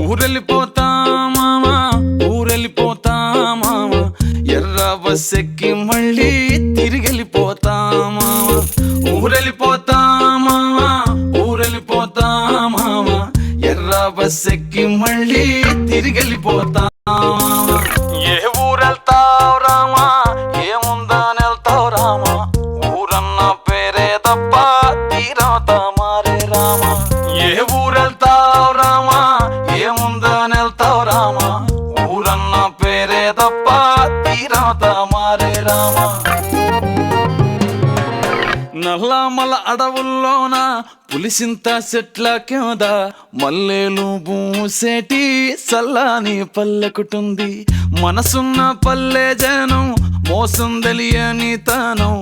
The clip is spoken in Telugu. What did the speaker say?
ఊరెళ్ళిపోతా మామా, ఊరెళ్ళిపోతా మామా, ఎర్ర బస్ ఎక్కి మళ్ళీ తిరిగెళ్ళిపోతా మామా. ఊరెళ్ళిపోతా మామా, ఊరెళ్ళిపోతా మామా, ఎర్ర బస్ ఎక్కి మళ్ళీ తిరిగెళ్ళిపోతా మామా. ఏ ఊరెళ్తావు రామా, ఏముందని వెళ్తావు రామా, ఊరన్న పేరే తప్ప తీరవుతా మారే రామా. ఏ ఊరెళ్తావు రామా, ఏముందని వెళ్తావు రామా, ఊరన్న పేరే తప్ప తీరవుతా మారే రామా. నల్లమల అడవుల్లోన పులిసింత చెట్ల కింద మల్లెలు పూసేటి చల్లని పల్లెకుటుంది. మనసున్న పల్లె జనం మోసం తెలియని తనం